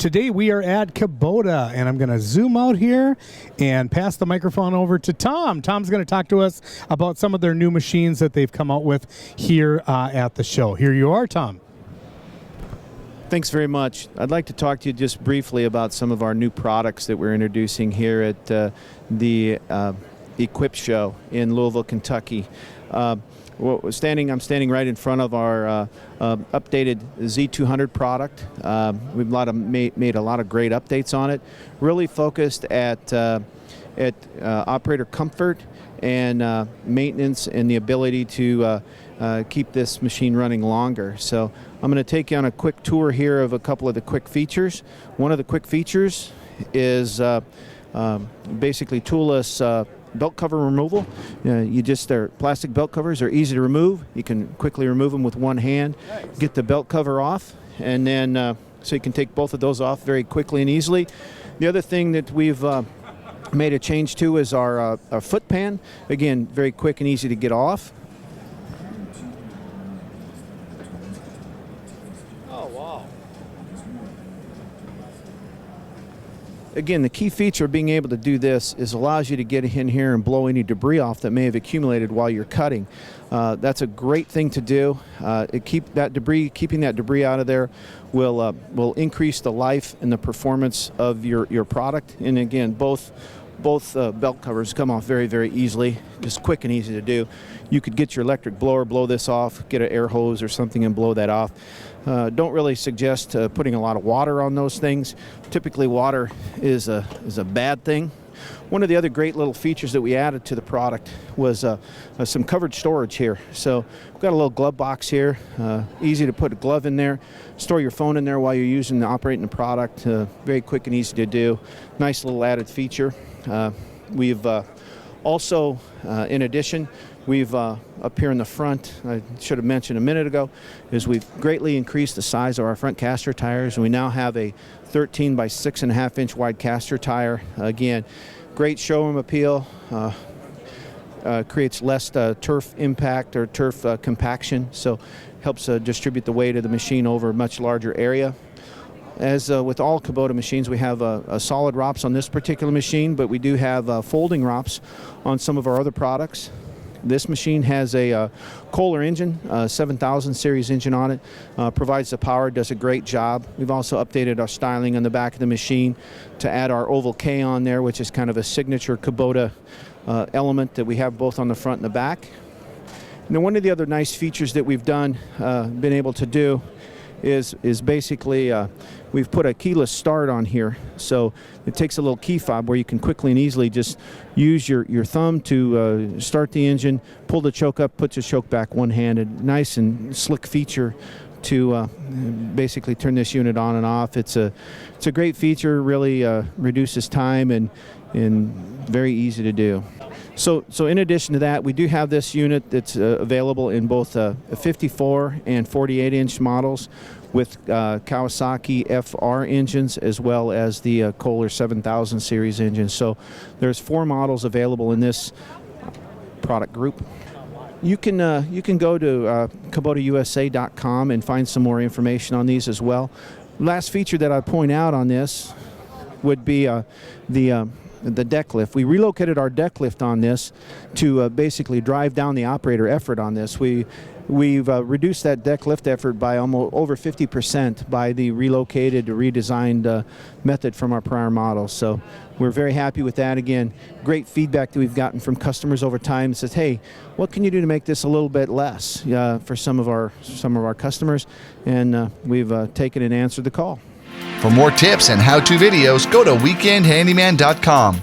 Today we are at Kubota, and I'm going to zoom out here and pass the microphone over to Tom. Tom's going to talk to us about some of their new machines that they've come out with here at the show. Here you are, Tom. Thanks very much. I'd like to talk to you just briefly about some of our new products that we're introducing here at the Equip Show in Louisville, Kentucky. I'm standing right in front of our updated Z200 product. We've made a lot of great updates on it, really focused at operator comfort and maintenance and the ability to keep this machine running longer. So I'm going to take you on a quick tour here of a couple of the quick features. One of the quick features is basically Toolless belt cover removal. Their plastic belt covers are easy to remove. You can quickly remove them with one hand, get the belt cover off, and then so you can take both of those off very quickly and easily. The other thing that we've made a change to is our foot pan. Again, very quick and easy to get off. Again, the key feature of being able to do this is allows you to get in here and blow any debris off that may have accumulated while you're cutting. That's a great thing to do. Keeping that debris out of there will increase the life and the performance of your product. And again, both belt covers come off very, very easily, just quick and easy to do. You could get your electric blower, blow this off, get an air hose or something and blow that off. Don't really suggest putting a lot of water on those things. Typically water is a bad thing. One of the other great little features that we added to the product was some covered storage here. So we've got a little glove box here, easy to put a glove in there, store your phone in there while you're operating the product. Very quick and easy to do. Nice little added feature. We've also, in addition, we've up here in the front, I should have mentioned a minute ago, is we've greatly increased the size of our front caster tires. And we now have a 13 by 6.5 inch wide caster tire. Again, great showroom appeal. Creates less turf impact or turf compaction, so helps distribute the weight of the machine over a much larger area. As with all Kubota machines, we have solid ROPS on this particular machine, but we do have folding ROPS on some of our other products. This machine has a Kohler engine, 7000 series engine on it, provides the power, does a great job. We've also updated our styling on the back of the machine to add our oval K on there, which is kind of a signature Kubota element that we have both on the front and the back. And then one of the other nice features that we've been able to do is basically we've put a keyless start on here, so it takes a little key fob where you can quickly and easily just use your thumb to start the engine, pull the choke up, put your choke back one-handed. Nice and slick feature to basically turn this unit on and off. It's a great feature, really reduces time and very easy to do. So in addition to that, we do have this unit that's available in both 54 and 48 inch models with Kawasaki FR engines as well as the Kohler 7000 series engines. So there's 4 models available in this product group. You can go to KubotaUSA.com and find some more information on these as well. Last feature that I'd point out on this would be the deck lift. We relocated our deck lift on this to basically drive down the operator effort on this. We've reduced that deck lift effort by almost over 50% by the relocated, redesigned method from our prior models. So we're very happy with that. Again, great feedback that we've gotten from customers over time. It says, hey, what can you do to make this a little bit less for some of our customers? And we've taken and answered the call. For more tips and how-to videos, go to weekendhandyman.com.